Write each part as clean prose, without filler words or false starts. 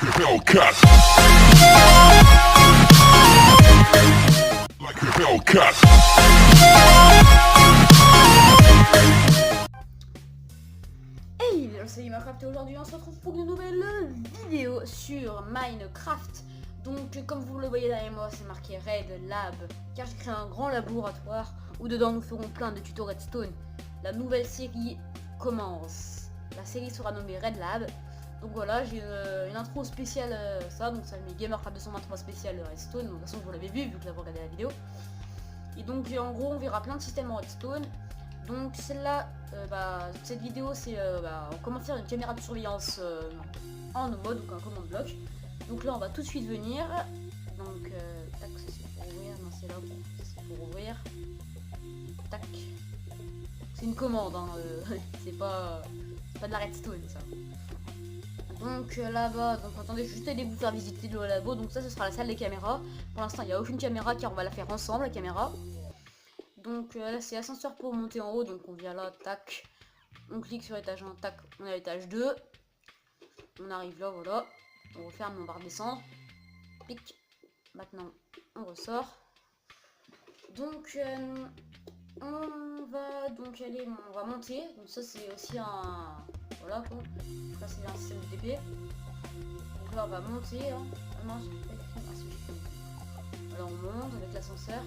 Like a Hellcat. Like a Hellcat. Hey, salut Minecraft et aujourd'hui on se retrouve pour une nouvelle vidéo sur Minecraft. Donc comme vous le voyez derrière moi, c'est marqué Red Lab car j'ai créé un grand laboratoire où dedans nous ferons plein de tutos Redstone. La nouvelle série commence. La série sera nommée Red Lab. Donc voilà, j'ai une intro spéciale ça, donc ça met Gamercraft 223 spécial Redstone. Donc de toute façon vous l'avez vu que vous avez regardé la vidéo. Et donc en gros on verra plein de systèmes en Redstone. Donc celle-là, cette vidéo c'est comment faire une caméra de surveillance en mode, donc un commande bloc. Donc là on va tout de suite venir. Donc tac, ça c'est pour ouvrir, non c'est là, c'est pour ouvrir. Tac. C'est une commande, hein, c'est pas de la redstone ça. Donc là-bas, donc attendez, juste aller vous faire visiter le labo, donc ça ce sera la salle des caméras. Pour l'instant il n'y a aucune caméra car on va la faire ensemble la caméra. Donc là c'est ascenseur pour monter en haut, donc on vient là, tac, on clique sur étage 1, tac, on est à l'étage 2, on arrive là, voilà, on referme, on va redescendre, pic, maintenant on ressort, donc on va donc aller, on va monter, donc ça c'est aussi un, voilà quoi, ça c'est un système de TP, donc là on va monter, hein. Ah non, j'ai pas écrit, ah si j'ai fait, voilà on monte avec l'ascenseur.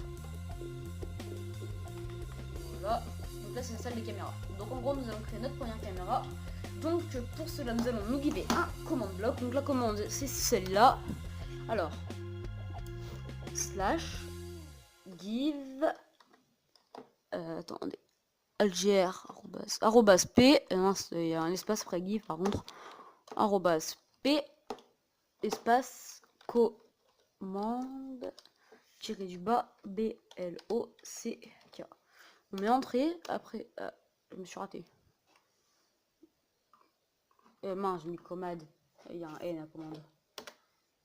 Voilà. Donc là c'est la salle des caméras. Donc en gros nous allons créer notre première caméra. Donc pour cela nous allons nous guider un commande bloc. Donc la commande c'est celle-là. Alors slash give attendez algr arrobas p il y a un espace après give par contre arrobas p espace commande tiré du bas block. On met entrée, après, je me suis raté. Mince, j'ai mis commande. Il y a un N à commande.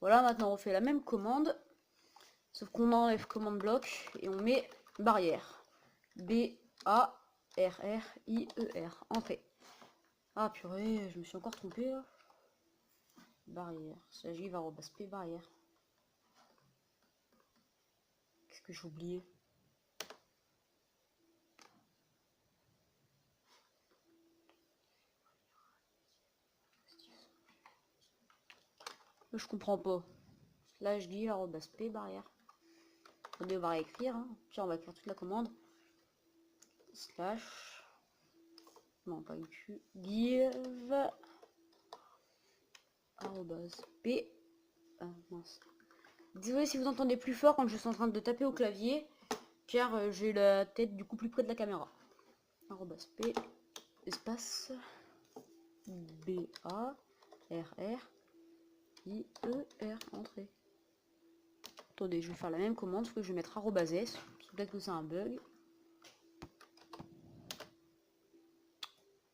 Voilà, maintenant on fait la même commande. Sauf qu'on enlève commande bloc et on met barrière. B-A-R-R-I-E-R. Entrée. Ah purée, je me suis encore trompé là. Barrière. S'agit arrobas P barrière. Qu'est-ce que j'ai oublié? Je comprends pas. Là je dis arrobas P barrière. On devra écrire, hein. Puis on va écrire toute la commande. Slash. Non, pas UQ. Give. Arrobas P. Mince. Désolé si vous entendez plus fort quand je suis en train de taper au clavier. Car j'ai la tête du coup plus près de la caméra. Arrobas P. Espace. B-A-R-R-I-E-R. Entrée. Attendez, je vais faire la même commande, sauf que je vais mettre arrobas S. Peut-être que c'est un bug.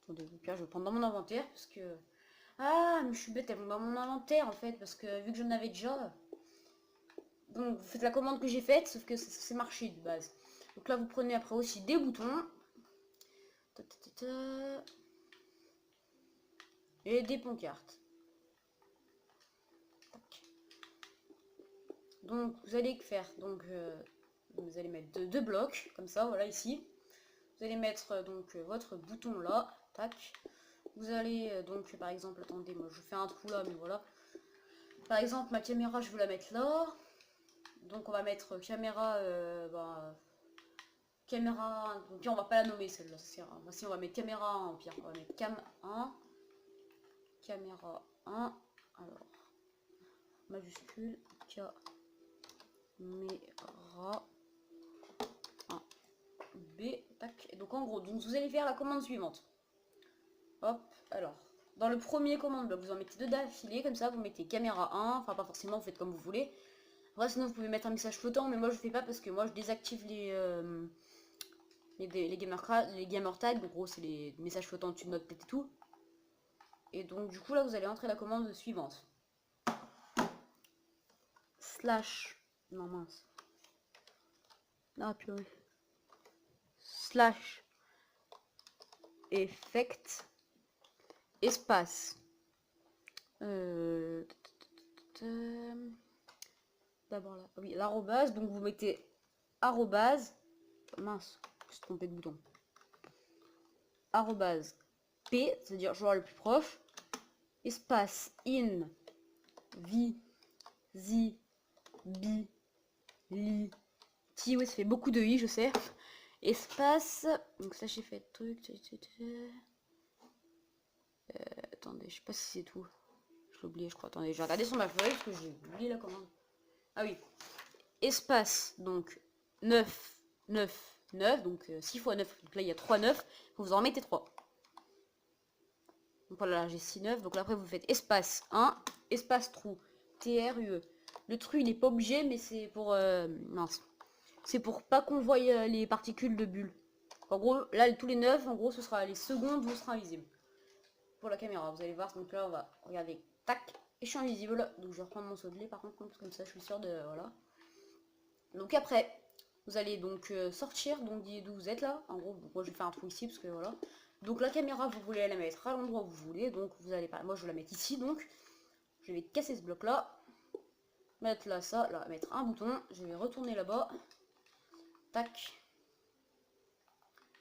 Attendez, je vais prendre dans mon inventaire parce que... Ah, mais je suis bête, elle est dans mon inventaire en fait, parce que vu que j'en avais déjà... Donc vous faites la commande que j'ai faite, sauf que c'est marché de base. Donc là vous prenez après aussi des boutons. Et des pancartes. Donc vous allez faire, donc vous allez mettre deux blocs, comme ça, voilà ici. Vous allez mettre donc votre bouton là, tac. Vous allez donc par exemple, attendez, moi je fais un trou là, mais voilà. Par exemple ma caméra je veux la mettre là. Donc on va mettre caméra, caméra, au pire on va pas la nommer celle-là, si on va mettre caméra 1, au pire on va mettre cam 1, caméra 1, alors majuscule, caméra 1, B, tac, et donc en gros, donc vous allez faire la commande suivante. Hop, alors, dans le premier commande bloc, vous en mettez deux d'affilée, comme ça, vous mettez caméra 1, enfin pas forcément, vous faites comme vous voulez. Après sinon vous pouvez mettre un message flottant, mais moi je fais pas parce que moi je désactive les gamer tags, en gros c'est les messages flottants au-dessus de notre tête et tout. Et donc du coup là vous allez entrer la commande suivante. Slash, non mince. Ah purée. Slash effect espace par là? Oui, l'arrobase, donc vous mettez arrobase, mince, je me suis trompé de bouton. Arrobase P, c'est-à-dire joueur le plus proche, espace in, vi, zi, bi, li, ti, oui, ça fait beaucoup de i, je sais. Espace, donc ça j'ai fait truc, attendez, je sais pas si c'est tout. Je l'ai oublié, je crois. Attendez, j'ai regardé sur ma feuille parce que j'ai oublié la commande. Ah oui. Espace, donc 9, 9, 9, donc 6 fois 9. Donc là, il y a 3 9. Vous en mettez 3. Donc voilà, j'ai 6 9. Donc là, après, vous faites espace 1, espace trou. TRUE. Le trou, il n'est pas obligé, mais c'est pour... mince. C'est pour pas qu'on voie les particules de bulles. En gros, là, tous les 9, en gros, ce sera les secondes, vous serez invisible. Pour la caméra, vous allez voir. Donc là, on va regarder. Tac. Et je suis invisible. Donc je vais reprendre mon saut de lait, par contre, comme ça, je suis sûr de... Voilà. Donc après, vous allez donc sortir donc d'où vous êtes là. En gros, moi je vais faire un trou ici parce que voilà. Donc la caméra, vous voulez la mettre à l'endroit où vous voulez. Donc vous allez pas. Moi je vais la mettre ici. Donc je vais casser ce bloc là. Mettre là ça, là, mettre un bouton. Je vais retourner là-bas. Tac.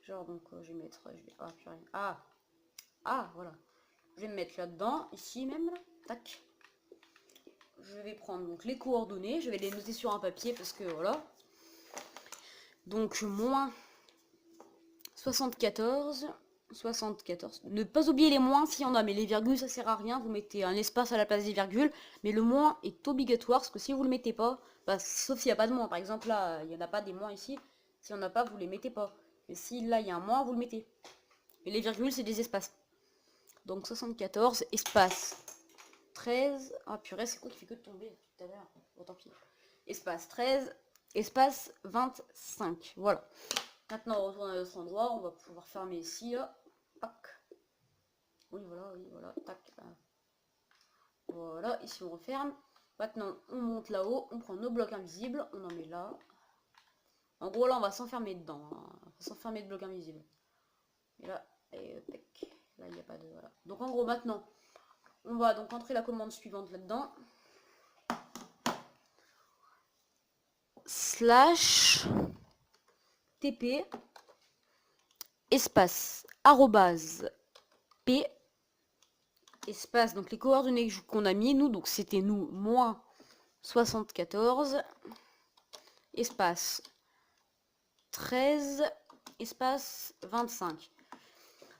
Genre donc je vais mettre. Je vais. Ah purée. Ah voilà. Je vais me mettre là-dedans, ici même là. Tac. Je vais prendre donc les coordonnées. Je vais les noter sur un papier parce que voilà. Donc moins 74, 74. Ne pas oublier les moins s'il y en a, mais les virgules ça sert à rien. Vous mettez un espace à la place des virgules, mais le moins est obligatoire parce que si vous le mettez pas, bah, sauf s'il n'y a pas de moins. Par exemple là, il n'y en a pas des moins ici. Si on n'a pas, vous les mettez pas. Mais si là il y a un moins, vous le mettez. Et les virgules c'est des espaces. Donc 74 espace 13. Ah purée, c'est quoi qui fait que de tomber tout à l'heure? Bon tant pis. Espace 13. Espace 25. Voilà. Maintenant, on retourne à notre endroit. On va pouvoir fermer ici. Là. Tac. Oui, voilà. Tac. Voilà. Ici, on referme. Maintenant, on monte là-haut. On prend nos blocs invisibles. On en met là. En gros, là, on va s'enfermer dedans. Hein. On va s'enfermer de blocs invisibles. Et là, et tac. Là, il n'y a pas de... Voilà. Donc, en gros, maintenant, on va donc entrer la commande suivante là-dedans. Slash TP espace arrobase P espace donc les coordonnées qu'on a mis nous, donc c'était nous moins 74 espace 13 espace 25.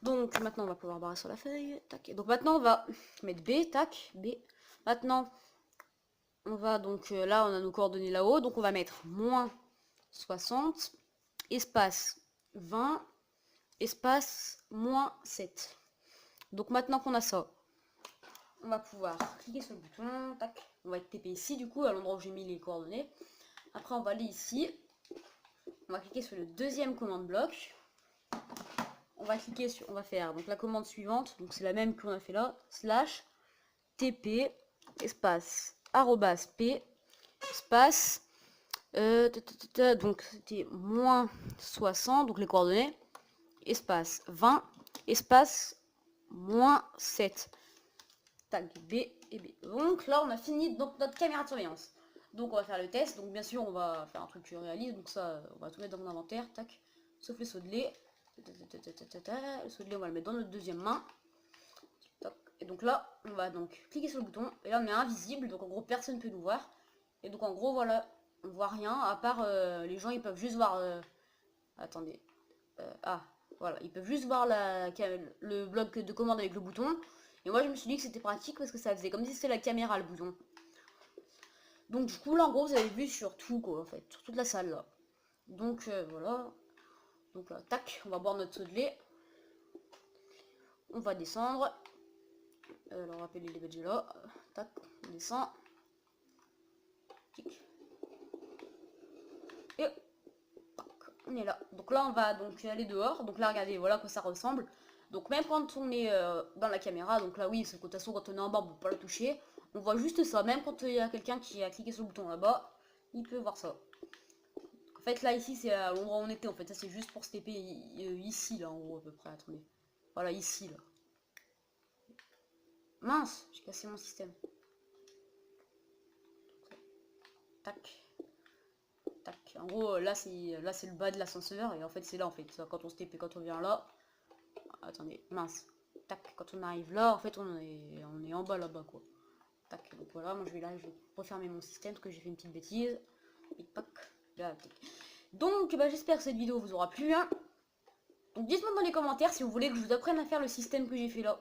Donc maintenant on va pouvoir barrer sur la feuille. Tac. Donc maintenant on va mettre B, tac, B. Maintenant on va donc là on a nos coordonnées là-haut, donc on va mettre moins 60 espace 20 espace moins 7. Donc maintenant qu'on a ça, on va pouvoir cliquer sur le bouton, tac, on va être TP ici du coup à l'endroit où j'ai mis les coordonnées. Après on va aller ici, on va cliquer sur le deuxième commande bloc. On va cliquer sur, on va faire donc la commande suivante, donc c'est la même qu'on a fait là, slash TP espace arrobas P espace donc c'était moins 60, donc les coordonnées, espace 20, espace moins 7. Tac, B et B. Donc là, on a fini donc, notre caméra de surveillance. Donc on va faire le test. Donc bien sûr, on va faire un truc réaliste. Donc ça, on va tout mettre dans mon inventaire. Tac, sauf le saut de lait. Le saut de lait, on va le mettre dans notre deuxième main. Tac. Et donc là, on va donc cliquer sur le bouton. Et là, on est invisible. Donc en gros, personne ne peut nous voir. Et donc en gros, voilà, on voit rien. À part les gens, ils peuvent juste voir... Attendez. Voilà, ils peuvent juste voir le bloc de commande avec le bouton. Et moi je me suis dit que c'était pratique parce que ça faisait comme si c'était la caméra le bouton. Donc du coup là en gros vous avez vu sur tout quoi en fait, sur toute la salle là. Donc voilà. Donc là, tac, on va boire notre saut de lait. On va descendre. Alors on rappelle les badges là. Tac, on descend. Tic. Et on est là. Donc là on va donc aller dehors. Donc là regardez, voilà à quoi ça ressemble. Donc même quand on est dans la caméra, donc là oui, de toute façon quand on est en bas, on peut pas la toucher. On voit juste ça, même quand il y a quelqu'un qui a cliqué sur le bouton là-bas, il peut voir ça. En fait là ici c'est à l'endroit où on était, en fait ça c'est juste pour se TP ici là en haut à peu près, attendez. Voilà ici là. Mince, j'ai cassé mon système. tac, tac. En gros, là c'est le bas de l'ascenseur, et en fait c'est là en fait. Ça, quand on se TP, quand on vient là. Attendez, mince. Tac, quand on arrive là, en fait on est en bas là-bas quoi. Tac, donc voilà, moi je vais refermer mon système parce que j'ai fait une petite bêtise. Et tac, là, tac. Donc bah, j'espère que cette vidéo vous aura plu. Hein. Donc dites-moi dans les commentaires si vous voulez que je vous apprenne à faire le système que j'ai fait là.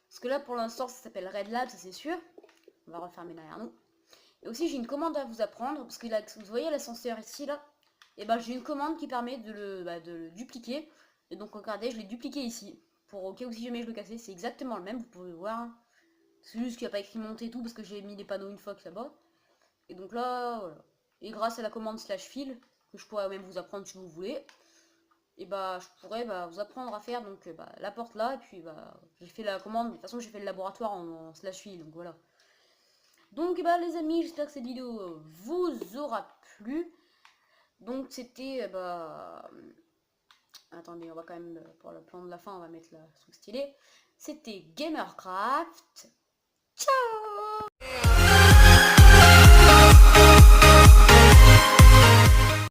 Parce que là pour l'instant ça s'appelle Red Lab, ça c'est sûr. On va refermer derrière nous. Et aussi j'ai une commande à vous apprendre, parce que là, vous voyez l'ascenseur ici là. Et ben j'ai une commande qui permet de le dupliquer. Et donc regardez, je l'ai dupliqué ici. Pour au cas où si jamais je le cassais, c'est exactement le même, vous pouvez voir. Hein. C'est juste qu'il n'y a pas écrit monter tout parce que j'ai mis des panneaux une fois là-bas. Et donc là, voilà. Et grâce à la commande /fil, que je pourrais même vous apprendre si vous voulez, et bah je pourrais vous apprendre à faire donc la porte là, et puis j'ai fait la commande, de toute façon j'ai fait le laboratoire en /fil, donc voilà. Donc les amis, j'espère que cette vidéo vous aura plu. Donc c'était attendez, on va quand même pour le plan de la fin, on va mettre la truc stylé. C'était Gamercraft. Ciao.